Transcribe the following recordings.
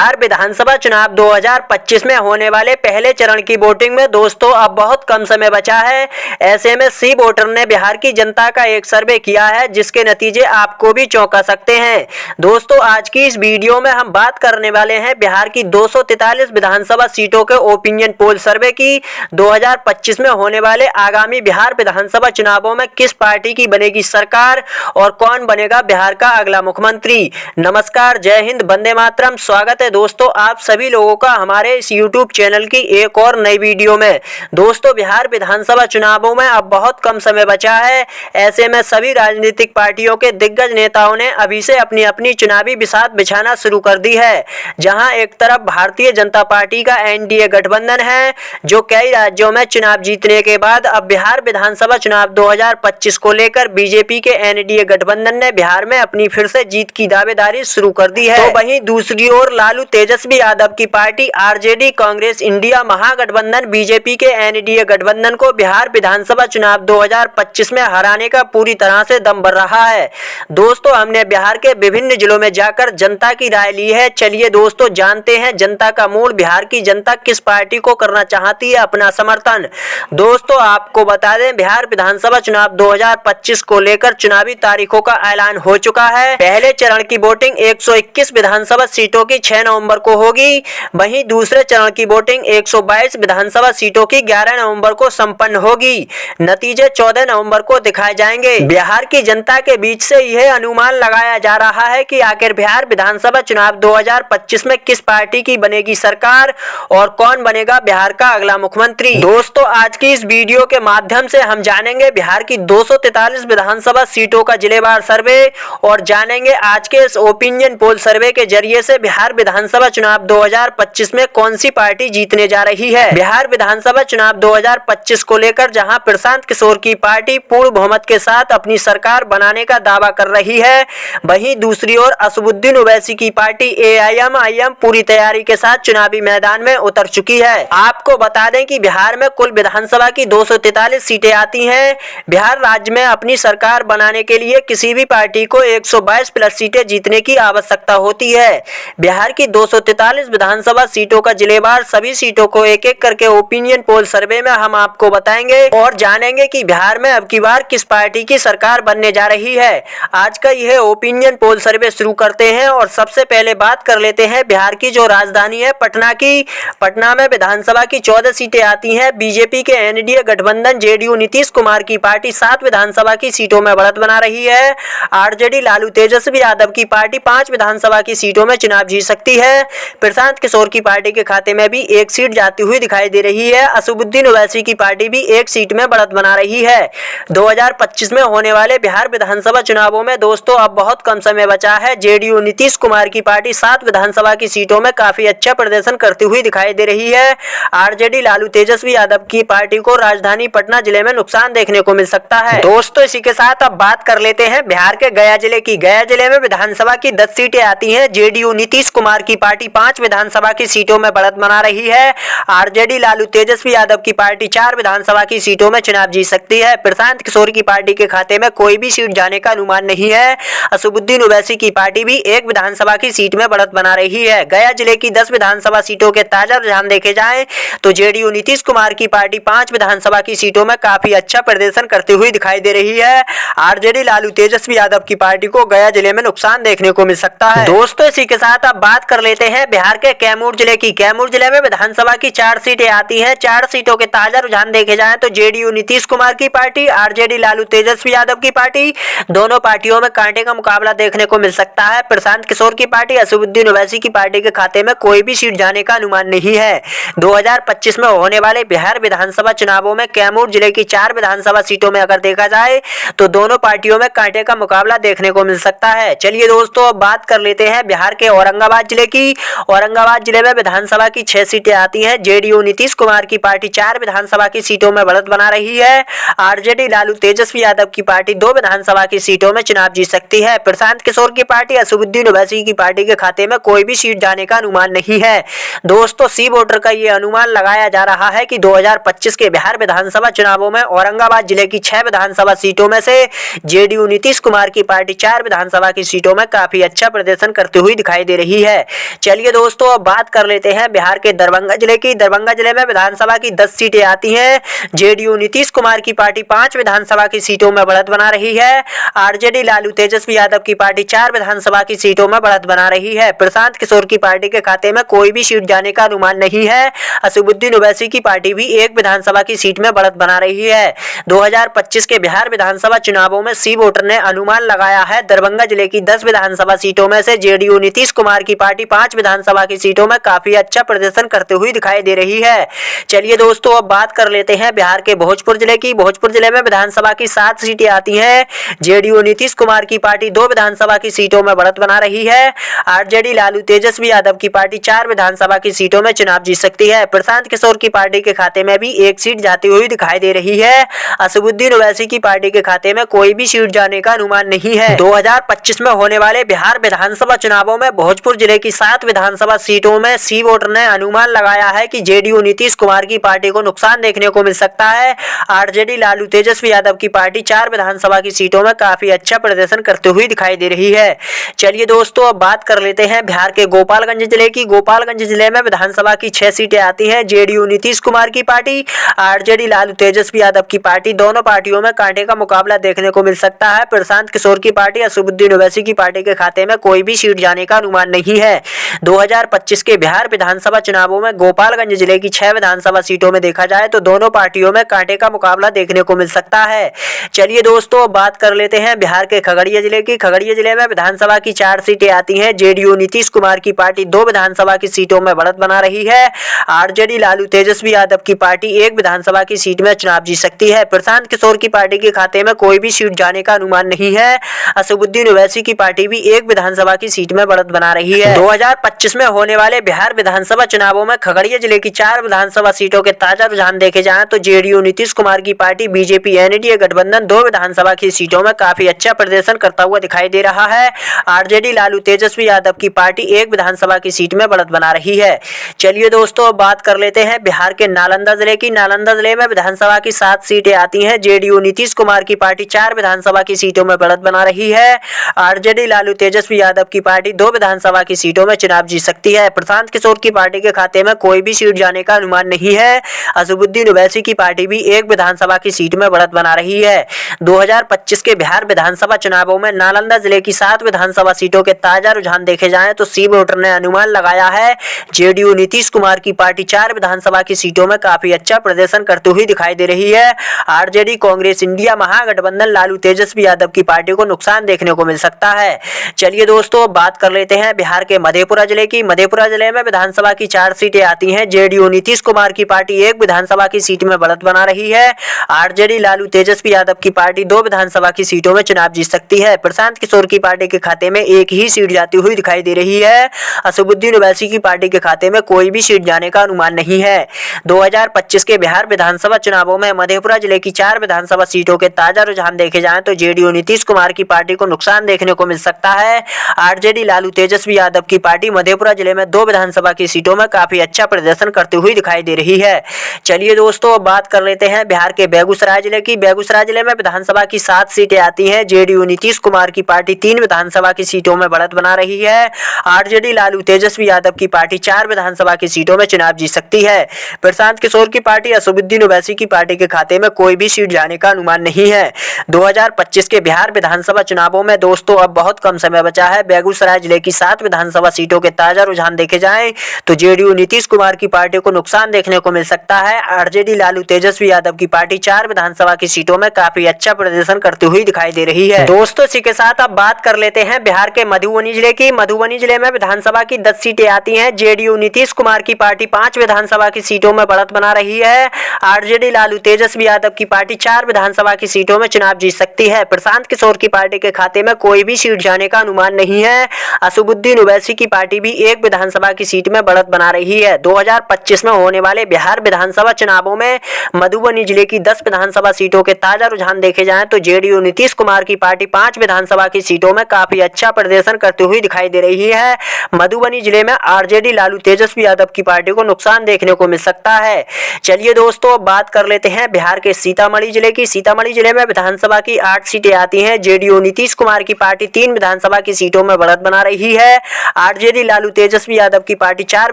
बिहार विधानसभा चुनाव 2025 में होने वाले पहले चरण की वोटिंग में दोस्तों अब बहुत कम समय बचा है। ऐसे में सी वोटर ने बिहार की जनता का एक सर्वे किया है जिसके नतीजे आपको भी चौंका सकते हैं। दोस्तों आज की इस वीडियो में हम बात करने वाले हैं बिहार की 243 विधानसभा सीटों के ओपिनियन पोल सर्वे की। 2025 में होने वाले आगामी बिहार विधानसभा चुनावों में किस पार्टी की बनेगी सरकार और कौन बनेगा बिहार का अगला मुख्यमंत्री। नमस्कार, जय हिंद, वंदे मातरम। स्वागत है दोस्तों आप सभी लोगों का हमारे इस YouTube चैनल की एक और नई वीडियो में। दोस्तों बिहार विधानसभा चुनावों में अब बहुत कम समय बचा है। ऐसे में सभी राजनीतिक पार्टियों के दिग्गज नेताओं ने अभी से अपनी अपनी चुनावी बिसात बिछाना शुरू कर दी है। जहां एक तरफ भारतीय जनता पार्टी का एनडीए गठबंधन है जो कई राज्यों में चुनाव जीतने के बाद अब बिहार विधानसभा चुनाव 2025 को लेकर बीजेपी के एनडीए गठबंधन ने बिहार में अपनी फिर से जीत की दावेदारी शुरू कर दी है। तो वहीं दूसरी ओर लालू तेजस्वी यादव की पार्टी आरजेडी कांग्रेस इंडिया महागठबंधन बीजेपी के एनडीए गठबंधन को बिहार विधानसभा चुनाव 2025 में हराने का पूरी तरह से दम भर रहा है। दोस्तों हमने बिहार के विभिन्न जिलों में जाकर जनता की राय ली है। चलिए दोस्तों जानते हैं जनता का मूड, बिहार की जनता किस पार्टी को करना चाहती है अपना समर्थन। दोस्तों आपको बता दें बिहार विधानसभा चुनाव 2025 को लेकर चुनावी तारीखों का ऐलान हो चुका है। पहले चरण की वोटिंग 121 विधानसभा सीटों की 6 नवंबर को होगी। वहीं दूसरे चरण की वोटिंग 122 विधानसभा सीटों की 11 नवंबर को संपन्न होगी। नतीजे 14 नवंबर को दिखाए जाएंगे। बिहार की जनता के बीच से यह अनुमान लगाया जा रहा है कि आखिर बिहार विधानसभा चुनाव 2025 में किस पार्टी की बनेगी सरकार और कौन बनेगा बिहार का अगला मुख्यमंत्री। दोस्तों आज की इस वीडियो के माध्यम से हम जानेंगे बिहार की 243 विधानसभा सीटों का जिलेवार सर्वे और जानेंगे आज के इस ओपिनियन पोल सर्वे के जरिए से बिहार विधानसभा चुनाव 2025 में कौन सी पार्टी जीतने जा रही है। बिहार विधानसभा चुनाव 2025 को लेकर जहां प्रशांत किशोर की पार्टी पूर्ण बहुमत के साथ अपनी सरकार बनाने का दावा कर रही है, वहीं दूसरी ओर असदुद्दीन ओवैसी की पार्टी एआईएमआईएम पूरी तैयारी के साथ चुनावी मैदान में उतर चुकी है। आपको बता दें कि बिहार में कुल विधानसभा की 243 सीटें आती हैं। बिहार राज्य में अपनी सरकार बनाने के लिए किसी भी पार्टी को 122 प्लस सीटें जीतने की आवश्यकता होती है। बिहार की 243 विधानसभा सीटों का जिलेवार सभी सीटों को एक एक करके ओपिनियन पोल सर्वे में हम आपको बताएंगे और जानेंगे कि बिहार में अब की बार किस पार्टी की सरकार बनने जा रही है। आज का यह ओपिनियन पोल सर्वे शुरू करते हैं और सबसे पहले बात कर लेते हैं बिहार की जो राजधानी है पटना की। पटना में विधानसभा की 14 सीटें आती हैं। बीजेपी के एनडीए गठबंधन जेडीयू नीतीश कुमार की पार्टी 7 विधानसभा की सीटों में बढ़त बना रही है। आरजेडी लालू तेजस्वी यादव की पार्टी 5 विधानसभा की सीटों में चुनाव जीत सकती है। प्रशांत किशोर की पार्टी के खाते में भी एक सीट जाती हुई दिखाई दे रही है। असदुद्दीन ओवैसी की पार्टी भी एक सीट में बढ़त बना रही है। 2025 में होने वाले बिहार विधानसभा चुनावों में दोस्तों अब बहुत कम समय बचा है। जेडीयू नीतीश कुमार की पार्टी 7 विधानसभा की सीटों में काफी अच्छा प्रदर्शन करती हुई दिखाई दे रही है। आरजेडी लालू तेजस्वी यादव की पार्टी को राजधानी पटना जिले में नुकसान देखने को मिल सकता है। दोस्तों इसी के साथ अब बात कर लेते हैं बिहार के गया जिले की। गया जिले में विधानसभा की 10 सीटें आती हैं। जेडीयू नीतीश कुमार की पार्टी 5 विधानसभा की सीटों में बढ़त बना रही है। आरजेडी लालू तेजस्वी यादव की पार्टी 4 विधानसभा की सीटों में चुनाव जीत सकती है। प्रशांत किशोर की पार्टी के खाते में कोई भी सीट जाने का अनुमान नहीं है। असदुद्दीन ओवैसी की पार्टी भी 1 विधानसभा की सीट में बढ़त बना रही है। गया जिले की 10 विधानसभा सीटों के ताजा रुझान देखे जाएं तो जेडीयू नीतीश कुमार की पार्टी 5 विधानसभा की सीटों में काफी अच्छा प्रदर्शन करती हुई दिखाई दे रही है। आरजेडी लालू तेजस्वी यादव की पार्टी को गया जिले में नुकसान देखने को मिल सकता है। दोस्तों इसी के साथ अब बात कर लेते हैं बिहार के कैमूर जिले की। कैमूर जिले में विधानसभा की 4 सीटें आती हैं। 4 सीटों के ताजा रुझान देखे जाएं तो जेडीयू नीतीश कुमार की पार्टी, आरजेडी लालू तेजस्वी यादव की पार्टी, दोनों पार्टियों में कांटे का मुकाबला देखने को मिल सकता है। प्रशांत किशोर की पार्टी, असदुद्दीन ओवैसी की पार्टी के खाते में कोई भी सीट जाने का अनुमान नहीं है। 2025 में होने वाले बिहार विधानसभा चुनावों में कैमूर जिले की 4 विधानसभा सीटों में अगर देखा जाए तो दोनों पार्टियों में कांटे का मुकाबला देखने को मिल सकता है। चलिए दोस्तों अब बात कर लेते हैं बिहार के औरंगाबाद जिले की। औरंगाबाद जिले में विधानसभा की 6 सीटें आती हैं। जेडीयू नीतीश कुमार की पार्टी 4 विधानसभा की सीटों में बढ़त बना रही है। आरजेडी लालू तेजस्वी यादव की पार्टी 2 विधानसभा की सीटों में चुनाव जीत सकती है। प्रशांत किशोर की पार्टी, असदुद्दीन ओवैसी की पार्टी के खाते में कोई भी सीट जाने का अनुमान नहीं है। दोस्तों सी वोटर का ये अनुमान लगाया जा रहा है कि 2025 के बिहार विधानसभा चुनावों में औरंगाबाद जिले की 6 विधानसभा सीटों में से जेडीयू नीतीश कुमार की पार्टी 4 विधानसभा की सीटों में काफी अच्छा प्रदर्शन करती हुई दिखाई दे रही है। चलिए दोस्तों अब बात कर लेते हैं बिहार के दरभंगा जिले की। दरभंगा जिले में विधानसभा की 10 सीटें आती हैं। जेडीयू नीतीश कुमार की पार्टी 5 विधानसभा की सीटों में बढ़त बना रही है। आरजेडी लालू तेजस्वी यादव की पार्टी 4 विधानसभा की सीटों में बढ़त बना रही है। प्रशांत किशोर की पार्टी के खाते में कोई भी सीट जाने का अनुमान नहीं है। असदुद्दीन ओवैसी की पार्टी भी 1 विधानसभा की सीट में बढ़त बना रही है। 2025 के बिहार विधानसभा चुनावों में सी वोटर ने अनुमान लगाया है दरभंगा जिले की 10 विधानसभा सीटों में से जेडीयू नीतीश कुमार की पार्टी 5 विधानसभा की सीटों में काफी अच्छा प्रदर्शन करते हुए दिखाई दे रही है। चलिए दोस्तों अब बात कर लेते हैं बिहार के भोजपुर जिले की। भोजपुर जिले में विधानसभा की 7 सीटें आती हैं। जेडीयू नीतीश कुमार की पार्टी 2 विधानसभा की सीटों में बढ़त बना रही है। आरजेडी लालू तेजस्वी यादव की पार्टी 4 विधानसभा की सीटों में चुनाव जीत सकती है। प्रशांत किशोर की पार्टी के खाते में भी 1 सीट जाती हुई दिखाई दे रही है। असदुद्दीन ओवैसी की पार्टी के खाते में कोई भी सीट जाने का अनुमान नहीं है। 2025 में होने वाले बिहार विधानसभा चुनावों में भोजपुर जिले की 7 विधानसभा सीटों में सी वोटर ने अनुमान लगाया है कि जेडीयू नीतीश कुमार की पार्टी को नुकसान देखने को मिल सकता है। आरजेडी लालू तेजस्वी यादव की पार्टी 4 विधानसभा की सीटों में काफी अच्छा प्रदर्शन करते हुए दिखाई दे रही है। चलिए दोस्तों अब बात कर लेते हैं बिहार के गोपालगंज जिले की। गोपालगंज जिले में विधानसभा की 6 सीटें आती हैं। जेडीयू नीतीश कुमार की पार्टी, आरजेडी लालू तेजस्वी यादव की पार्टी, दोनों पार्टियों में कांटे का मुकाबला देखने को मिल सकता है। प्रशांत किशोर की पार्टी, असदुद्दीन ओवैसी की पार्टी के खाते में कोई भी सीट जाने का अनुमान नहीं है। 2025 के बिहार विधानसभा चुनावों में गोपालगंज जिले की 6 विधानसभा सीटों में देखा जाए तो दोनों पार्टियों में कांटे का मुकाबला देखने को मिल सकता है। चलिए दोस्तों बात कर लेते हैं बिहार के खगड़िया जिले की। खगड़िया जिले में विधानसभा की 4 सीटें आती हैं। जेडीयू नीतीश कुमार की पार्टी 2 विधानसभा की सीटों में बढ़त बना रही है। आरजेडी लालू तेजस्वी यादव की पार्टी 1 विधानसभा की सीट में चुनाव जीत सकती है। प्रशांत किशोर की पार्टी के खाते में कोई भी सीट जाने का अनुमान नहीं है। असदुद्दीन ओवैसी की पार्टी भी 1 विधानसभा की सीट में बढ़त बना रही है। 2025 में होने वाले बिहार विधानसभा चुनावों में खगड़िया जिले की 4 विधानसभा सीटों के ताजा रुझान देखे जाएं तो जेडीयू नीतीश कुमार की पार्टी, बीजेपी एनडीए गठबंधन 2 विधानसभा की सीटों में काफी अच्छा प्रदर्शन करता हुआ दिखाई दे रहा है। आरजेडी लालू तेजस्वी यादव की पार्टी 1 विधानसभा की सीट में बढ़त बना रही है। चलिए दोस्तों बात कर लेते हैं बिहार के नालंदा जिले की। नालंदा जिले में विधानसभा की 7 सीटें आती हैं। जेडीयू नीतीश कुमार की पार्टी 4 विधानसभा की सीटों में बढ़त बना रही है। आरजेडी लालू तेजस्वी यादव की पार्टी 2 विधानसभा की सीटों में चुनाव जीत सकती है। प्रशांत किशोर की पार्टी के खाते में कोई भी सीट जाने का अनुमान नहीं है। असदुद्दीन ओवैसी की पार्टी भी 1 विधानसभा की सीट में बढ़त बना रही है। 2025 के बिहार विधानसभा चुनावों में नालंदा जिले की 7 विधानसभा सीटों के ताजा रुझान देखे जाएं तो सी वोटर ने अनुमान लगाया है जेडीयू नीतीश कुमार की पार्टी 4 विधानसभा की सीटों में काफी अच्छा प्रदर्शन करती हुई दिखाई दे रही है। आरजेडी कांग्रेस इंडिया महागठबंधन लालू तेजस्वी यादव की पार्टी को नुकसान देखने को मिल सकता है। चलिए दोस्तों बात कर लेते हैं बिहार के मधेपुरा जिले की। मधेपुरा जिले में विधानसभा की 4 सीटें आती हैं। जेडीयू नीतीश कुमार की पार्टी 1 विधानसभा की सीट में बढ़त बना रही है। आरजेडी लालू तेजस्वी यादव की पार्टी 2 विधानसभा की सीटों में चुनाव जीत सकती है। प्रशांत किशोर की पार्टी के खाते में 1 ही सीट जाती हुई दिखाई दे रही है। असदुद्दीन ओवैसी की पार्टी के खाते में कोई भी सीट जाने का अनुमान नहीं है। 2025 के बिहार विधानसभा चुनावों में मधेपुरा जिले की 4 विधानसभा सीटों के ताजा रुझान देखे जाएं तो जेडीयू नीतीश कुमार की पार्टी को नुकसान देखने को मिल सकता है। आरजेडी लालू तेजस्वी यादव की पार्टी मधेपुरा जिले में 2 विधानसभा की सीटों में काफी अच्छा प्रदर्शन करती हुई दिखाई दे रही है। चलिए दोस्तों बात कर लेते हैं बिहार के बेगूसराय जिले की। बेगूसराय जिले में विधानसभा की 7 सीटें आती हैं। जेडीयू नीतीश कुमार की पार्टी 3 विधानसभा की सीटों में बढ़त बना रही है। आरजेडी लालू तेजस्वी यादव की पार्टी 4 विधानसभा की सीटों में चुनाव जीत सकती है। प्रशांत किशोर की पार्टी, असदुद्दीन ओवैसी की पार्टी के खाते में कोई भी सीट जाने का अनुमान नहीं है। 2025 के बिहार विधानसभा चुनावों में दोस्तों अब बहुत कम समय बचा है। बेगूसराय जिले की 7 विधानसभा सीटों के ताजा रुझान देखे जाएं तो जेडीयू नीतीश कुमार की पार्टी को नुकसान देखने को मिल सकता है। आरजेडी लालू तेजस्वी यादव की पार्टी 4 विधानसभा की सीटों में काफी अच्छा प्रदर्शन करती हुई दिखाई दे रही है। दोस्तों इसी के साथ अब बात कर लेते हैं बिहार के मधुबनी जिले की। मधुबनी जिले में विधानसभा की 10 सीटें आती हैं। जेडीयू नीतीश कुमार की पार्टी 5 विधानसभा की सीटों में बढ़त बना रही है। आरजेडी लालू तेजस्वी यादव की पार्टी 4 विधानसभा की सीटों में चुनाव जीत सकती है। प्रशांत किशोर की पार्टी के खाते में कोई भी सीट जाने का अनुमान नहीं है। असदुद्दीन ओवैसी की पार्टी भी 1 विधानसभा की सीट में बढ़त बना रही है। 2025 में होने वाले बिहार विधानसभा चुनावों में मधुबनी जिले की 10 विधानसभा सीटों के ताजा रुझान देखे जाएं तो जेडीयू नीतीश कुमार की पार्टी 5 विधानसभा की सीटों में काफी अच्छा प्रदर्शन करती हुई दिखाई दे रही है। मधुबनी जिले में आरजेडी लालू तेजस्वी यादव की पार्टी को नुकसान देखने को मिल सकता है। चलिए दोस्तों बात कर लेते हैं बिहार के सीतामढ़ी जिले की। सीतामढ़ी जिले में विधानसभा की 8 सीटें आती हैं। जेडीयू नीतीश कुमार की पार्टी 3 विधानसभा की सीटों में बढ़त बना रही है। आरजेडी लालू तेजस्वी यादव की पार्टी 4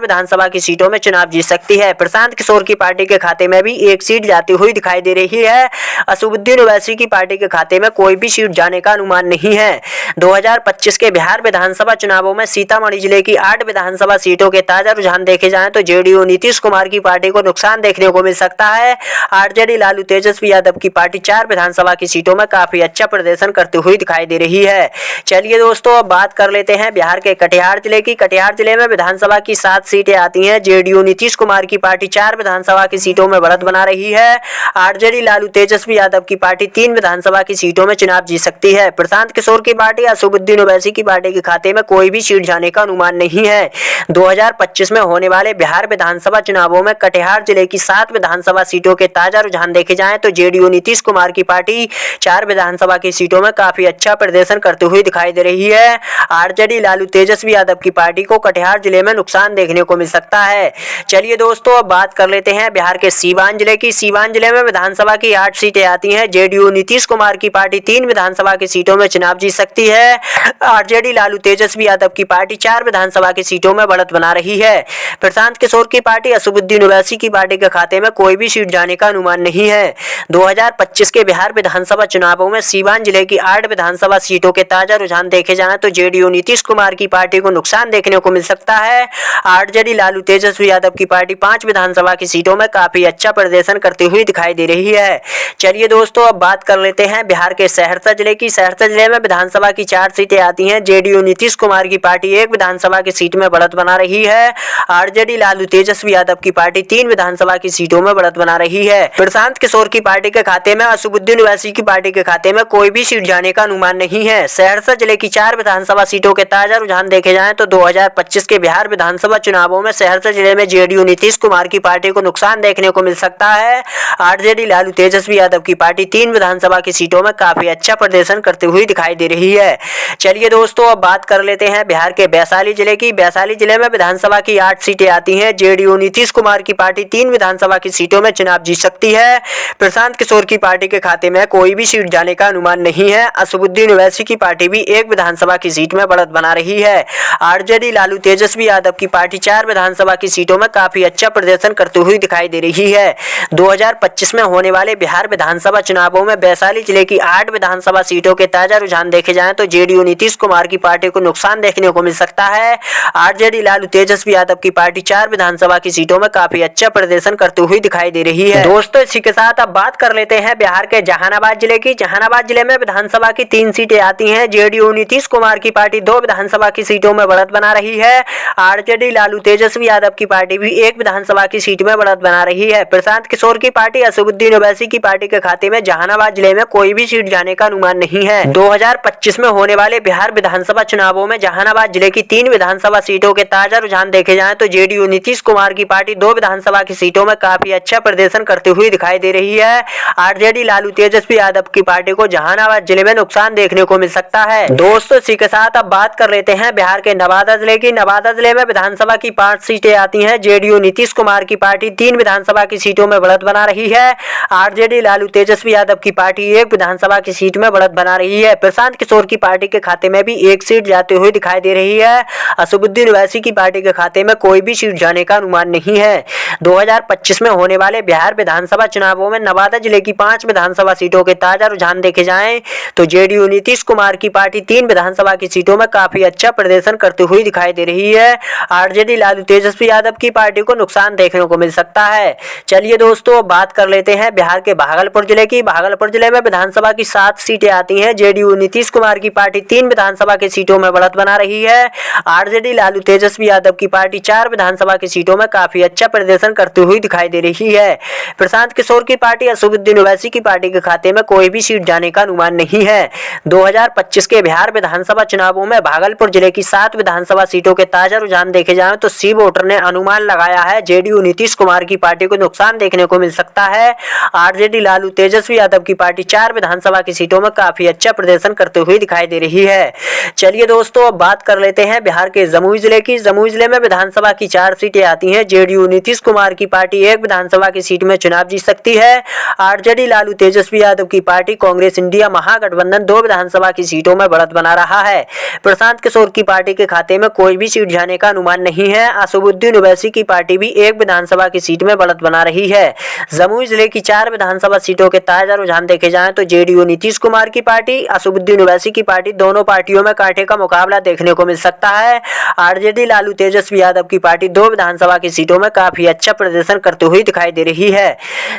विधानसभा की सीटों में चुनाव जीत सकती है। प्रशांत किशोर की पार्टी के खाते में भी एक सीट जाती हुई दिखाई दे रही है। असदुद्दीन ओवैसी की पार्टी के खाते में कोई भी सीट जाने का अनुमान नहीं है। 2025 के बिहार विधानसभा चुनावों में सीतामढ़ी जिले की 8 विधानसभा सीटों के ताजा रुझान देखे जाएं तो जेडीयू नीतीश कुमार की पार्टी को नुकसान देखने को मिल सकता है। आरजेडी लालू तेजस्वी यादव की पार्टी 4 विधानसभा की सीटों में काफी अच्छा प्रदर्शन करती हुई दिखाई दे रही है। चलिए दोस्तों, अब बात कर लेते हैं बिहार के कटिहार जिले की। कटिहार जिले में विधानसभा की 7 सीटें आती हैं। जेडीयू नीतीश कुमार की पार्टी 4 विधानसभा की सीटों में बढ़त बना रही है। आरजेडी लालू तेजस्वी यादव की पार्टी 3 विधानसभा की सीटों में चुनाव जीत सकती है। प्रशांत किशोर की पार्टी असदुद्दीन ओवैसी की पार्टी के खाते में कोई भी सीट जाने का अनुमान नहीं है। 2025 में होने वाले बिहार विधानसभा चुनावों में कटिहार जिले की 7 विधानसभा सीटों के ताजा रुझान देखे जाएं तो जेडीयू नीतीश कुमार की पार्टी 4 विधानसभा की सीटों में काफी अच्छा प्रदर्शन करते हुए दिखाई दे रही है। आरजेडी लालू तेजस्वी यादव की पार्टी को कटिहार जिले में नुकसान देखने को मिल सकता है। चलिए दोस्तों, अब बात कर लेते हैं बिहार के सीवान जिले की। सीवान जिले में विधानसभा की 8 सीटें आती हैं। जेडीयू नीतीश कुमार की पार्टी 3 विधानसभा की सीटों में चुनाव जीत सकती है। आरजेडी लालू तेजस्वी यादव की पार्टी 4 विधानसभा की सीटों में बढ़त बना रही है। प्रशांत किशोर की पार्टी असदुद्दीन ओवैसी की पार्टी के खाते में कोई भी सीट जाने का अनुमान नहीं है। 2025 के बिहार विधानसभा चुनावों में सीवान जिले की 8 विधानसभा सीटों के ताजा रुझान देखे जाएं तो जेडीयू नीतीश कुमार की पार्टी को नुकसान देखने को मिल सकता है। आरजेडी लालू तेजस्वी यादव की पार्टी 5 विधानसभा की सीटों में काफी अच्छा प्रदर्शन करती हुई दिखाई दे रही है। चलिए दोस्तों, अब बात कर लेते हैं बिहार के सहरसा जिले की। सहरसा जिले में विधानसभा की 4 सीटें आती हैं। जेडीयू नीतीश कुमार की पार्टी 1 विधानसभा की सीट में बढ़त बना रही है। आरजेडी लालू तेजस्वी यादव की पार्टी 3 विधानसभा की सीटों में बढ़त बना रही है। प्रशांत किशोर की पार्टी के खाते में असदुद्दीन ओवैसी की पार्टी के खाते में कोई भी सीट जाने का अनुमान नहीं है। सहरसा जिले की 4 विधानसभा सीटों के ताजा रुझान देखे जाएं तो 2025 के बिहार विधानसभा चुनावों में सहरसा जिले में जेडीयू नीतीश कुमार की पार्टी को नुकसान देखने को मिल सकता है। आरजेडी लालू तेजस्वी यादव की पार्टी 3 विधानसभा की सीटों में काफी अच्छा प्रदर्शन करते हुए दिखाई दे रही है। चलिए दोस्तों, अब बात कर लेते हैं बिहार के वैशाली जिले की। वैशाली जिले में विधानसभा की 8 सीटें आती हैं। जेडीयू नीतीश कुमार की पार्टी 3 विधानसभा की सीटों में चुनाव जीत सकती है। प्रशांत किशोर की पार्टी के खाते में कोई भी सीट जाने का अनुमान नहीं है। असदुद्दीन ओवैसी की पार्टी भी 1 विधानसभा की सीट में बढ़त बना रही है। आरजेडी लालू तेजस्वी यादव की पार्टी 4 विधानसभा की सीटों में काफी अच्छा प्रदर्शन करते हुए दिखाई दे रही है। 2025 में होने वाले बिहार विधानसभा चुनावों में वैशाली जिले की 8 विधानसभा सीटों के ताजा रुझान देखे जाएं तो जेडीयू नीतीश कुमार की पार्टी को नुकसान देखने को मिल सकता है। आरजेडी लालू तेजस्वी यादव की पार्टी 4 विधानसभा की सीटों में काफी अच्छा प्रदर्शन करते हुए दिखाई दे रही है। दोस्तों, इसी के साथ अब बात कर लेते हैं बिहार के जहानाबाद जिले की। जहानाबाद जिले में विधानसभा की 3 सीटें आती हैं। जेडीयू नीतीश कुमार की पार्टी 2 विधानसभा की सीटों में बढ़त बना रही है। आरजेडी लालू तेजस्वी यादव की पार्टी भी 1 विधानसभा की सीट में बढ़त बना रही है। प्रशांत किशोर की पार्टी असदुद्दीन ओवैसी की पार्टी के खाते में जहानाबाद जिले में कोई भी सीट जाने का अनुमान नहीं है। 2025 में होने वाले बिहार विधानसभा चुनावों में जहानाबाद जिले की 3 विधानसभा सीटों के ताजा रुझान देखे जाएं तो जेडीयू नीतीश कुमार की पार्टी 2 विधानसभा की सीटों में काफी अच्छा प्रदर्शन करती हुई दिखाई दे रही है। आरजेडी लालू तेजस्वी यादव की पार्टी को जहानाबाद जिले में नुकसान देखने को मिल सकता है। दोस्तों, इसी के साथ अब बात कर लेते हैं बिहार के नवादा जिले की। नवादा जिले में विधानसभा की 5 सीटें आती हैं। जेडीयू नीतीश कुमार की पार्टी 3 विधानसभा की सीटों में बढ़त बना रही है। आरजेडी लालू तेजस्वी यादव की पार्टी 1 विधानसभा की सीट में बढ़त बना रही है। प्रशांत किशोर की पार्टी के खाते में भी 1 सीट जाते हुए दिखाई दे रही है। असदुद्दीन ओवैसी की पार्टी के खाते में कोई भी सीट जाने का अनुमान नहीं है। 2025 में होने वाले बिहार विधानसभा चुनावों में नवादा जिले की 5 विधानसभा सीटों के ताजा रुझान देखे जाएं तो जेडीयू नीतीश कुमार की पार्टी 3 विधानसभा की सीटों में काफी अच्छा प्रदर्शन करती हुई दिखाई दे रही है। आरजेडी लालू तेजस्वी यादव की पार्टी को नुकसान देखने को मिल सकता है। चलिए दोस्तों, बात कर लेते हैं बिहार के भागलपुर जिले की। भागलपुर जिले में विधानसभा की 7 सीटें आती हैं। जेडीयू नीतीश कुमार की पार्टी 3 विधानसभा की सीटों में बढ़त बना रही है। आरजेडी लालू तेजस्वी यादव की पार्टी 4 विधानसभा की सीटों में काफी अच्छा प्रदर्शन करती हुई दिखाई दे रही है। प्रशांत किशोर की पार्टी असदुद्दीन ओवैसी की पार्टी के खाते में कोई भी सीट जाने का अनुमान नहीं है। 2025 के बिहार विधानसभा चुनावों में भागलपुर जिले की 7 विधानसभा सीटों के ताजा रुझान देखे जाएं तो सी वोटर ने अनुमान लगाया है जेडीयू नीतीश कुमार की पार्टी को नुकसान देखने को मिल सकता है। आरजेडी लालू तेजस्वी यादव की पार्टी 4 विधानसभा की सीटों में काफी अच्छा प्रदर्शन करते हुए दिखाई दे रही है। चलिए दोस्तों, अब बात कर लेते हैं बिहार के जमुई जिले की। जमुई जिले में विधानसभा की 4 सीटें आती हैं। जेडीयू नीतीश कुमार की पार्टी 1 विधानसभा की सीट में चुनाव जीत सकती है। आरजेडी लालू तेजस्वी यादव की पार्टी कांग्रेस इंडिया महागठबंधन 2 विधानसभा की सीटों में बढ़त बना रहा है। प्रशांत किशोर की पार्टी पार्टी के खाते में कोई भी सीट जाने का अनुमान नहीं है। असदुद्दीन ओवैसी की पार्टी भी एक विधानसभा की सीट में बढ़त बना रही है। जमुई जिले की 4 विधानसभा सीटों के ताजा रुझान देखे जाएं तो जेडीयू नीतीश कुमार की पार्टी, असदुद्दीन ओवैसी की पार्टी, दोनों पार्टियों में कांटे का मुकाबला देखने को मिल सकता है। आरजेडी लालू तेजस्वी यादव की पार्टी 2 विधानसभा की सीटों में काफी अच्छा प्रदर्शन करते हुए दिखाई दे रही है।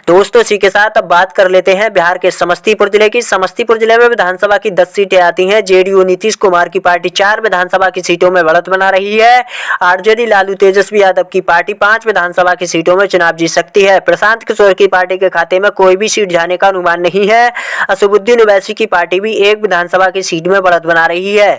दोस्तों, इसी के साथ अब बात कर लेते हैं बिहार के समस्तीपुर जिले की। समस्तीपुर जिले में विधानसभा की 10 सीटें आती हैं। जेडीयू नीतीश कुमार की पार्टी 4 विधानसभा की सीटों में बढ़त बना रही है। आरजेडी लालू तेजस्वी यादव की पार्टी 5 विधानसभा की सीटों में चुनाव जीत सकती है। प्रशांत किशोर की पार्टी के खाते में कोई भी सीट जाने का अनुमान नहीं है। असदुद्दीन ओवैसी की पार्टी भी एक विधानसभा की सीट में बढ़त बना रही है।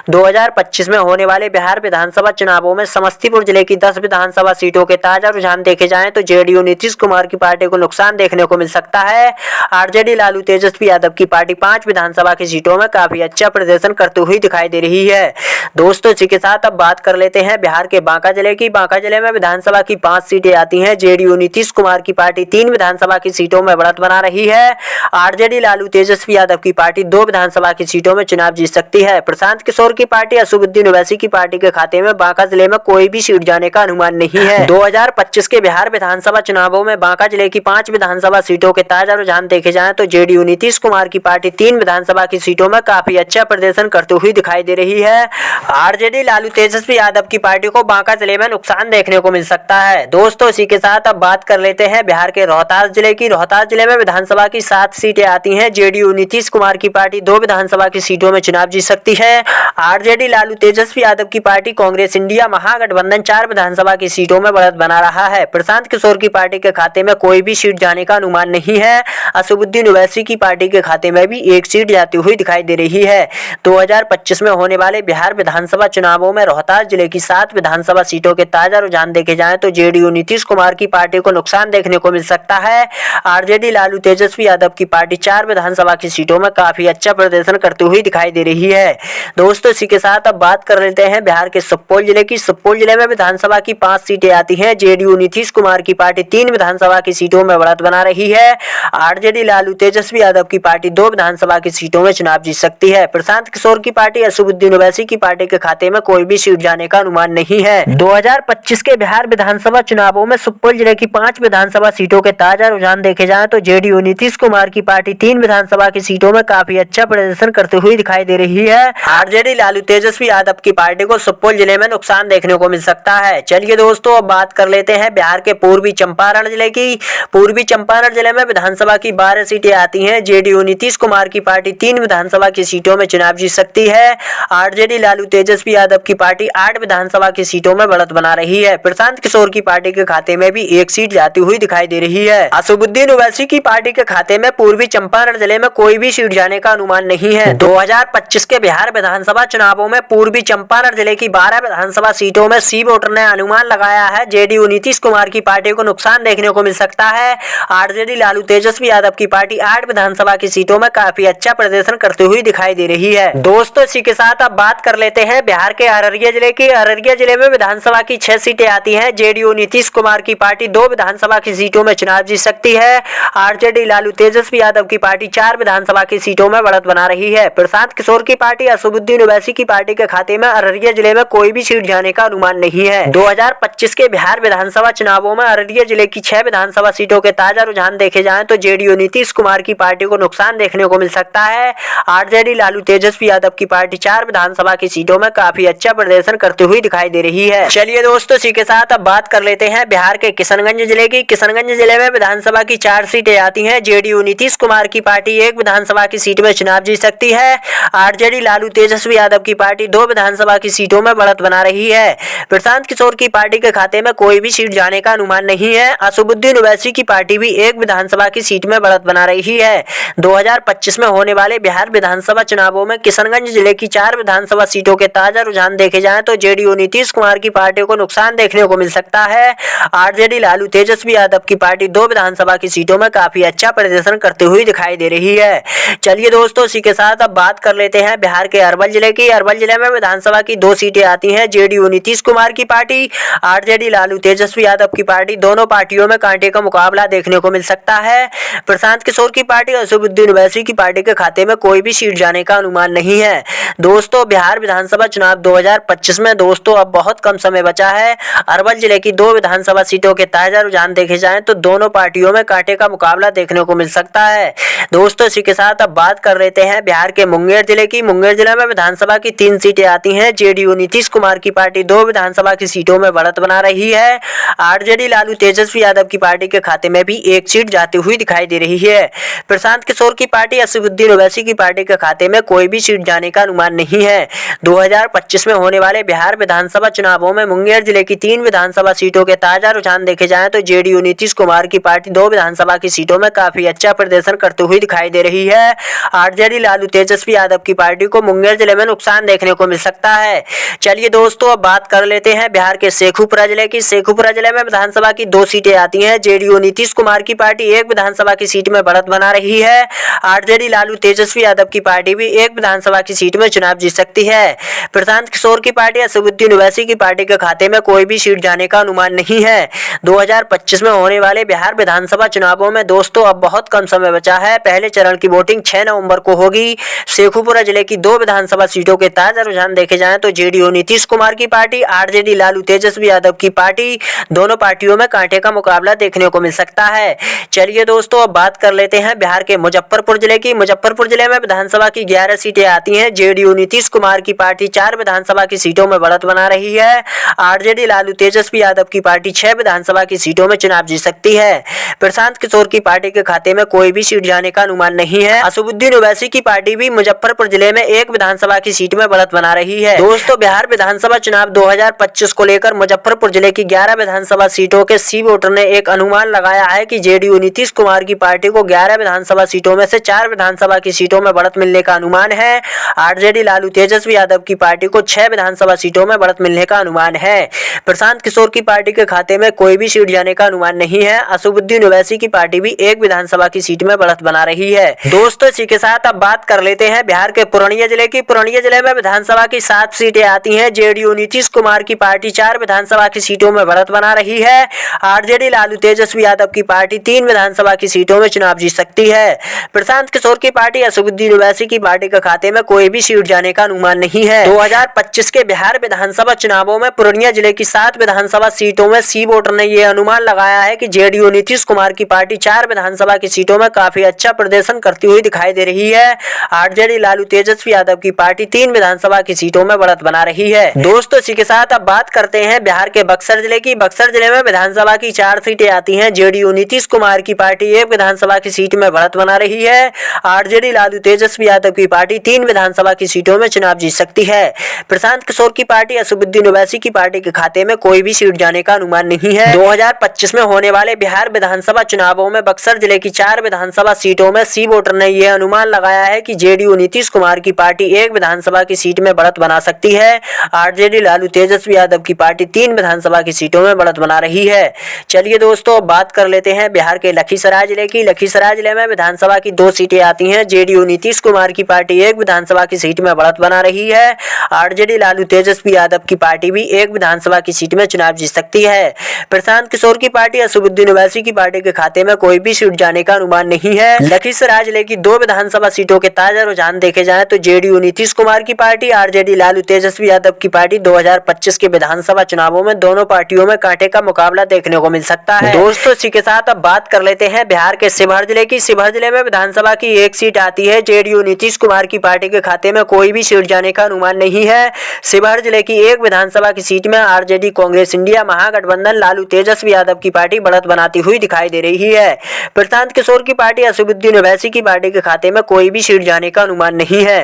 2025 में होने वाले बिहार विधानसभा चुनावों में समस्तीपुर जिले की 10 विधानसभा सीटों के ताजा रुझान देखे जाएं तो जेडीयू नीतीश कुमार की पार्टी को नुकसान देखने को मिल सकता है। आरजेडी लालू तेजस्वी यादव की पार्टी 5 विधानसभा की सीटों में काफी अच्छा प्रदर्शन करते हुए दिखाई दे रही है। दोस्तों, इसी के साथ अब बात कर लेते हैं बिहार के बांका जिले की। बांका जिले में विधानसभा की 5 सीटें आती हैं। जेडीयू नीतीश कुमार की पार्टी 3 विधानसभा की सीटों में बढ़त बना रही है। आरजेडी लालू तेजस्वी यादव की पार्टी 2 विधानसभा की सीटों में चुनाव जीत सकती है। प्रशांत किशोर की पार्टी, असदुद्दीन ओवैसी की पार्टी के खाते में बांका जिले में कोई भी सीट जाने का अनुमान नहीं है। 2025 के बिहार विधानसभा चुनावों में बांका जिले की 5 विधानसभा सीटों के ताजा रुझान देखे जाएं तो जेडीयू नीतीश कुमार की पार्टी 3 विधानसभा की सीटों में काफी अच्छा प्रदर्शन करते हुए दिखाई दे रही है। आरजेडी लालू तेजस्वी यादव की पार्टी को बांका जिले में नुकसान देखने को मिल सकता है। दोस्तों, इसी के साथ अब बात कर लेते हैं बिहार के रोहतास जिले की। रोहतास जिले में विधानसभा की 7 सीटें आती हैं। जेडीयू नीतीश कुमार की पार्टी 2 विधानसभा की सीटों में चुनाव जीत सकती है। आरजेडी लालू तेजस्वी यादव की पार्टी कांग्रेस इंडिया महागठबंधन 4 विधानसभा की सीटों में बढ़त बना रहा है। प्रशांत किशोर की पार्टी के खाते में कोई भी सीट जाने का अनुमान नहीं है। असदुद्दीन ओवैसी की पार्टी के खाते में भी एक सीट जाती हुई दिखाई दे रही है। 2025 में होने वाले बिहार विधानसभा चुनावों में रोहतास जिले की 7 विधानसभा सीटों के ताजा रुझान देखे जाएं तो जेडीयू नीतीश कुमार की पार्टी को नुकसान देखने को मिल सकता है। आरजेडी लालू तेजस्वी यादव की पार्टी 4 विधानसभा की सीटों में काफी अच्छा प्रदर्शन करती हुई दिखाई दे रही है। दोस्तों, इसी के साथ अब बात कर लेते हैं बिहार के सुपौल जिले की। सुपौल जिले में विधानसभा की 5 सीटें आती हैं। जेडीयू नीतीश कुमार की पार्टी 3 विधानसभा की सीटों में बढ़त बना रही है। आरजेडी लालू तेजस्वी यादव की पार्टी 2 विधानसभा की सीटों में चुनाव जीत सकती है। प्रशांत किशोर की पार्टी, असदुद्दीन ओवैसी की पार्टी के खाते में कोई भी सीट जाने का अनुमान नहीं है। 2025 के बिहार विधानसभा चुनावों में सुपौल जिले की 5 विधानसभा सीटों के ताजा रुझान देखे जाएं तो जेडीयू नीतीश कुमार की पार्टी 3 विधानसभा की सीटों में काफी अच्छा प्रदर्शन करते हुए दिखाई दे रही है। आरजेडी लालू तेजस्वी यादव की पार्टी को सुपौल जिले में नुकसान देखने को मिल सकता है। चलिए दोस्तों, अब बात कर लेते हैं बिहार के पूर्वी चंपारण जिले की। पूर्वी चंपारण जिले में विधानसभा की 12 सीटें आती हैं। जेडीयू नीतीश कुमार की पार्टी 3 विधानसभा की सीटों में चुनाव जीत सकती है। आरजेडी लालू तेजस्वी यादव की पार्टी 8 विधानसभा की सीटों में बढ़त बना रही है। प्रशांत किशोर की पार्टी के खाते में भी एक सीट जाती हुई दिखाई दे रही है। असदुद्दीन ओवैसी की पार्टी के खाते में पूर्वी चंपारण जिले में कोई भी सीट जाने का अनुमान नहीं है। 2025 के बिहार विधानसभा चुनावों में पूर्वी चंपारण जिले की 12 विधानसभा सीटों में सी वोटर ने अनुमान लगाया है जेडीयू नीतीश कुमार की पार्टी को नुकसान देखने को मिल सकता है। आरजेडी लालू तेजस्वी यादव की पार्टी 8 विधानसभा की सीटों में काफी अच्छा प्रदर्शन करते हुए दिखाई दे रही है। दोस्तों, इसी के साथ अब बात कर लेते हैं बिहार के अररिया जिले की। अररिया जिले में विधानसभा की 6 सीटें आती हैं। जेडीयू नीतीश कुमार की पार्टी 2 विधानसभा की सीटों में चुनाव जीत सकती है। आरजेडी लालू तेजस्वी यादव की पार्टी 4 विधानसभा की सीटों में बढ़त बना रही है। प्रशांत किशोर की पार्टी, असदुद्दीन ओवैसी की पार्टी के खाते में अररिया जिले में कोई भी सीट जाने का अनुमान नहीं है। 2025 के बिहार विधानसभा चुनावों में अररिया जिले की 6 विधानसभा सीटों के ताजा रुझान देखे जाएं तो जेडीयू नीतीश कुमार की पार्टी को नुकसान देखने को मिल सकता है। आरजेडी लालू तेजस्वी यादव की पार्टी 4 विधानसभा की सीटों में काफी अच्छा प्रदर्शन करते हुए दिखाई दे रही है। चलिए दोस्तों, इसी के साथ अब बात कर लेते हैं बिहार के किशनगंज जिले की। किशनगंज जिले में विधानसभा की 4 सीटें आती हैं। जेडीयू नीतीश कुमार की पार्टी 1 विधानसभा की सीट में चुनाव जीत सकती है। आरजेडी लालू तेजस्वी यादव की पार्टी 2 विधानसभा की सीटों में बढ़त बना रही है। प्रशांत किशोर की पार्टी के खाते में कोई भी सीट जाने का अनुमान नहीं है। असदुद्दीन ओवैसी की पार्टी भी 1 विधानसभा की सीट में बढ़त बना रही है। 2025 में होने वाले बिहार विधानसभा चुनावों में किशनगंज जिले की 4 विधानसभा सीटों के ताजा रुझान देखे जाएं तो जेडीयू नीतीश कुमार की पार्टी को नुकसान देखने को मिल सकता है। आरजेडी लालू तेजस्वी यादव की पार्टी 2 विधानसभा की सीटों में काफी अच्छा प्रदर्शन करते हुए दिखाई दे रही है। चलिए दोस्तों, इसी के साथ अब बात कर लेते हैं बिहार के अरवल जिले की। अरवल जिले में विधानसभा की 2 सीटें आती हैं। जेडीयू नीतीश कुमार की पार्टी, आरजेडी लालू तेजस्वी यादव की पार्टी, दोनों पार्टियों में कांटे का मुकाबला देखने को मिल सकता है। प्रशांत किशोर की पार्टी, असदुद्दीन ओवैसी की पार्टी के खाते में कोई भी सीट जाने का अनुमान नहीं है। दोस्तों, बिहार विधानसभा चुनाव 2025 में दोस्तों अब बहुत कम समय बचा है। अरवल जिले की 2 विधानसभा सीटों के ताजा रुझान देखे जाएं तो दोनों पार्टियों में कांटे का मुकाबला देखने को मिल सकता है। दोस्तों इसी के साथ अब बात कर लेते हैं बिहार के मुंगेर जिले की। मुंगेर जिले में विधानसभा की 3 सीटें आती हैं। जेडीयू नीतीश कुमार की पार्टी 2 विधानसभा की सीटों में बढ़त बना रही है। आरजेडी लालू तेजस्वी यादव की पार्टी के खाते में भी 1 सीट जाती हुई दिखाई दे रही है। प्रशांत किशोर की पार्टी असदुद्दीन ओवैसी की पार्टी के खाते में कोई भी सीट जाने का अनुमान नहीं है। 2025 में होने वाले बिहार विधानसभा चुनावों में मुंगेर जिले की 3 विधानसभा सीटों के ताजा रुझान देखे जाएं तो जेडीयू नीतीश कुमार की पार्टी 2 विधानसभा की सीटों में काफी अच्छा प्रदर्शन करते हुए दिखाई दे रही है। आरजेडी लालू तेजस्वी यादव की पार्टी को मुंगेर जिले में नुकसान देखने को मिल सकता है। चलिए दोस्तों अब बात कर लेते हैं बिहार के शेखुपुरा जिले की। शेखुपुरा जिले में विधानसभा की 2 सीटें आती हैं। जेडीयू नीतीश कुमार की पार्टी 1 विधानसभा की सीट में बढ़त बना रही है। आरजेडी लालू तेजस्वी यादव की पार्टी भी 1 विधानसभा की सीट में चुनाव जीत सकती है। प्रशांत किशोर की पार्टी असदुद्दीन ओवैसी की पार्टी के खाते में कोई भी सीट जाने का अनुमान नहीं है। 2025 में होने वाले बिहार विधानसभा चुनावों में दोस्तों अब बहुत कम समय बचा है। पहले चरण की वोटिंग 6 नवंबर को होगी। शेखुपुरा जिले की 2 विधानसभा सीटों के ताजा रुझान देखे जाएं तो जेडीयू नीतीश कुमार की पार्टी, आरजेडी लालू तेजस्वी यादव की पार्टी, दोनों पार्टियों में कांटे का मुकाबला देखने को मिल सकता है। चलिए दोस्तों अब बात कर लेते हैं बिहार के मुजफ्फरपुर जिले की। मुजफ्फरपुर जिले में विधानसभा की 11 सीटें आती हैं। जेडीयू नीतीश कुमार की पार्टी 4 विधानसभा की सीटों में बढ़त बना रही है। आरजेडी लालू तेजस्वी यादव की पार्टी 6 विधानसभा की सीटों में चुनाव जीत सकती है। प्रशांत किशोर की पार्टी के खाते में कोई भी सीट जाने का अनुमान नहीं है। असदुद्दीन ओवैसी की पार्टी भी मुजफ्फरपुर जिले में 1 विधानसभा की सीट में बढ़त बना रही है। दोस्तों बिहार विधानसभा चुनाव 2025 को लेकर मुजफ्फरपुर जिले की 11 विधानसभा सीटों के सी वोटर ने एक अनुमान लगाया है कि जेडीयू नीतीश कुमार की पार्टी को 11 विधानसभा सीटों में से 4 विधानसभा की सीटों में बढ़त मिलने का अनुमान है। आरजेडी लालू तेजस्वी यादव की पार्टी को 6 विधानसभा सीटों में बढ़त मिलने का अनुमान है। प्रशांत किशोर की पार्टी के खाते में कोई भी सीट जाने का अनुमान नहीं है। असदुद्दीन ओवैसी की पार्टी भी 1 विधानसभा की सीट में बढ़त बना रही है। दोस्तों इसी के साथ अब बात कर लेते हैं बिहार के पूर्णिया जिले की। पूर्णिया जिले में विधानसभा की 7 सीटें आती हैं। जेडीयू नीतीश कुमार की पार्टी 4 विधानसभा की सीटों में बढ़त बना रही है। आरजेडी लालू तेजस्वी यादव की पार्टी 3 विधानसभा की सीटों में चुनाव जीत सकती है। प्रशांत किशोर की पार्टी असदुद्दीन ओवैसी की पार्टी के खाते में कोई भी सीट जाने का अनुमान नहीं है। 2025 के बिहार विधानसभा चुनावों में पूर्णिया जिले की 7 विधानसभा सीटों में सी वोटर ने यह अनुमान लगाया है कि जेडीयू नीतीश कुमार की पार्टी 4 विधानसभा की सीटों में काफी अच्छा प्रदर्शन करती हुई दिखाई दे रही है। आरजेडी लालू तेजस्वी यादव की पार्टी 3 विधानसभा की सीटों में बढ़त बना रही है। दोस्तों इसी के साथ अब बात करते हैं बिहार के बक्सर जिले की। बक्सर जिले में विधानसभा की 4 सीटें आती हैं। जेडीयू नीतीश कुमार की पार्टी 1 विधानसभा की सीट में बढ़त बना रही है। आरजेडी लालू तेजस्वी यादव की पार्टी 3 विधानसभा की सीटों में चुनाव जीत सकती है। प्रशांत किशोर की पार्टी असदुद्दीन ओवैसी की पार्टी के खाते में कोई भी सीट जाने का अनुमान नहीं है। 2025 में होने वाले बिहार विधानसभा चुनावों में बक्सर जिले की 4 विधानसभा सीटों में सी वोटर ने यह अनुमान लगाया है कि जेडीयू नीतीश कुमार की पार्टी 1 विधानसभा की सीट में बढ़त बना सकती है। आरजेडी लालू तेजस्वी यादव की पार्टी 3 विधानसभा की सीटों में बढ़त बना रही है। चलिए दोस्तों बात कर लेते हैं बिहार के लखीसराय जिले की। लखीसराय जिले में विधानसभा की 2 सीटें आती हैं। जेडीयू नीतीश कुमार की पार्टी 1 विधानसभा की सीट में बढ़त बना रही है। आरजेडी लालू तेजस्वी यादव की पार्टी भी 1 विधानसभा की सीट में चुनाव जीत सकती है। प्रशांत किशोर की पार्टी असदुद्दीन ओवैसी की पार्टी के खाते में कोई भी सीट जाने का अनुमान नहीं है। लखीसराय जिले की 2 विधानसभा सीटों के ताजा रुझान देखे जाएं तो जेडीयू नीतीश कुमार की पार्टी, आरजेडी लालू तेजस्वी यादव की पार्टी 2025 के विधानसभा चुनावों में दोनों पार्टियों में कांटे का मुकाबला देखने को मिल सकता है। दोस्तों इसी के साथ अब बात कर लेते हैं बिहार के शिवहर जिले की। शिवहर जिले में विधानसभा की 1 सीट आती है। जेडीयू नीतीश कुमार की पार्टी के खाते में कोई भी सीट जाने का अनुमान नहीं है। शिवहर जिले की 1 विधानसभा की सीट में आरजेडी कांग्रेस इंडिया महागठबंधन लालू तेजस्वी यादव की पार्टी बढ़त बनाती हुई दिखाई दे रही है। प्रशांत किशोर की पार्टी असदुद्दीन ओवैसी की पार्टी के खाते में कोई भी सीट जाने का अनुमान नहीं है।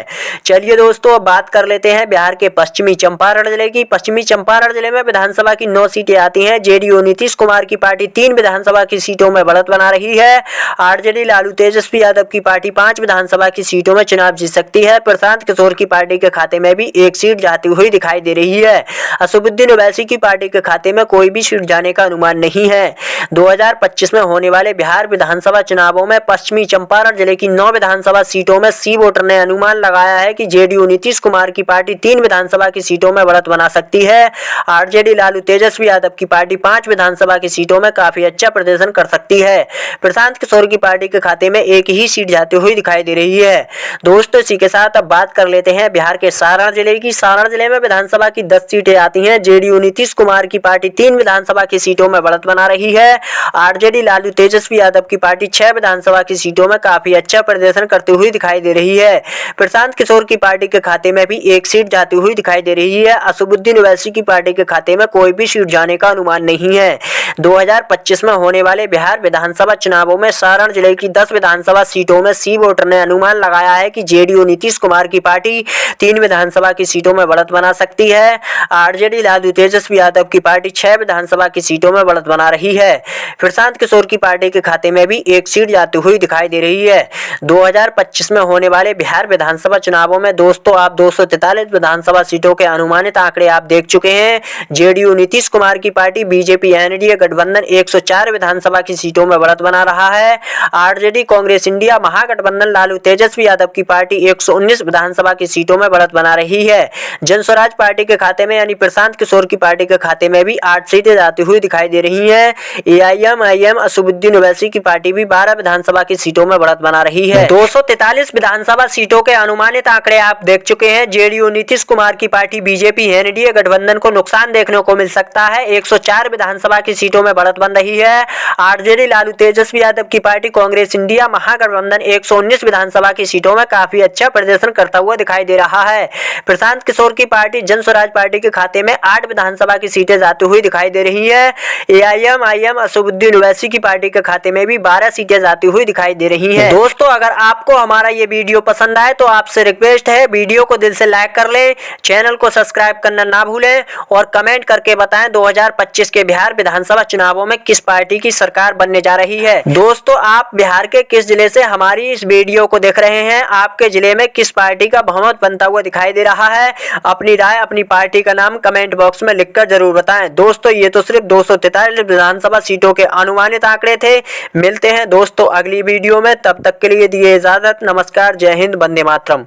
चलिए दोस्तों अब बात कर लेते हैं बिहार के पश्चिमी चंपारण जिले की। पश्चिमी चंपारण जिले में विधानसभा की 9 सीटें आती हैं। जेडीयू नीतीश कुमार की पार्टी 3 विधानसभा की सीटों में बढ़त बना रही है। आरजेडी लालू तेजस्वी यादव की पार्टी 5 विधानसभा की सीटों में चुनाव जीत सकती है। प्रशांत किशोर की पार्टी के खाते में भी 1 सीट जाती हुई दिखाई दे रही है। असदुद्दीन ओवैसी की पार्टी के खाते में कोई भी सीट जाने का अनुमान नहीं है। 2025 में होने वाले बिहार विधानसभा चुनावों में पश्चिमी चंपारण जिले की 9 विधानसभा सीटों में सी वोटर ने अनुमान लगाया है कि जेडीयू नीतीश कुमार की पार्टी 3 विधानसभा की सीटों में बढ़त बना सकती है। आरजेडी लालू तेजस्वी यादव की पार्टी 5 विधानसभा की सीटों में काफी अच्छा प्रदर्शन कर सकती है। प्रशांत किशोर की पार्टी के खाते में 1 ही सीट जाती हुई दिखाई दे रही है। दोस्तों इसी के साथ अब बात कर लेते हैं बिहार के सारण जिले की सारण जिले में विधानसभा की 10 सीटें आती हैं। जेडीयू नीतीश कुमार की पार्टी 3 विधानसभा की सीटों में बढ़त बना रही है। आरजेडी लालू तेजस्वी यादव की पार्टी 6 विधानसभा की सीटों में काफी अच्छा प्रदर्शन करते हुए दिखाई दे रही है। प्रशांत किशोर की पार्टी के खाते में भी एक सीट जाती हुई दिखाई दे रही है। असदुद्दीन ओवैसी की पार्टी के खाते में कोई भी सीट जाने का अनुमान नहीं है। 2025 में होने वाले बिहार विधानसभा चुनावों में सारण जिले की 10 विधानसभा सीटों में सी वोटर ने अनुमान लगाया है कि जेडीयू नीतीश कुमार की पार्टी 3 विधानसभा की सीटों में बढ़त बना सकती है। आरजेडी लालू तेजस्वी यादव की पार्टी 6 विधानसभा की सीटों में बढ़त बना रही है। प्रशांत किशोर की पार्टी के खाते में भी एक सीट जाती हुई दिखाई दे रही है। 2025 में होने वाले बिहार विधानसभा चुनावों में दोस्तों आप 243 विधानसभा सीटों के अनुमानित आंकड़े आप देख चुके हैं। जेडीयू नीतीश कुमार की पार्टी बीजेपी एनडीए गठबंधन 104 विधानसभा की सीटों में बढ़त बना रहा है। आरजेडी कांग्रेस इंडिया महागठबंधन लालू तेजस्वी यादव की पार्टी 119 विधानसभा की सीटों में बढ़त बना रही है। जनस्वराज पार्टी के खाते में यानी प्रशांत किशोर की पार्टी के खाते में भी 8 सीटें जाती हुई दिखाई दे रही हैं। एआईएमआईएम असदुद्दीन ओवैसी की पार्टी भी 12 विधानसभा की सीटों में बढ़त बना रही है। 243 विधानसभा सीटों के अनुमानित आंकड़े आप देख चुके हैं। जेडीयू नीतीश कुमार की पार्टी बीजेपी एनडीए गठबंधन को नुकसान देखने को मिल सकता है। 104 विधानसभा की सीटों में बढ़त बन रही है। आरजेडी लालू तेजस्वी यादव की पार्टी कांग्रेस इंडिया महागठबंधन 119 विधानसभा की सीटों में काफी अच्छा प्रदर्शन करता हुआ दिखाई दे रहा है। प्रशांत किशोर की पार्टी जनस्वराज पार्टी के खाते में 8 विधानसभा की सीटें जाती हुई दिखाई दे रही है। एआईएमआईएम असदुद्दीन ओवैसी की पार्टी के खाते में भी 12 सीटें जाती हुई दिखाई दे रही हैं। दोस्तों अगर आपको हमारा ये वीडियो पसंद आए तो आपसे रिक्वेस्ट है वीडियो को दिल से लाइक कर लें, चैनल को सब्सक्राइब करना ना भूलें और कमेंट करके बताएं 2025 के बिहार विधानसभा चुनावों में किस पार्टी की सरकार बनने जा रही है। दोस्तों आप बिहार के किस जिले से हमारी इस वीडियो को देख रहे हैं, आपके जिले में किस पार्टी का बहुमत बनता हुआ दिखाई दे रहा है, अपनी राय अपनी पार्टी का नाम कमेंट बॉक्स में लिखकर जरूर बताएं। दोस्तों ये तो सिर्फ 243 विधानसभा सीटों के अनुमानित आंकड़े थे। मिलते हैं दोस्तों अगली वीडियो में, तब तक के लिए दिए इजाजत। नमस्कार, जय हिंद, वंदे मातरम।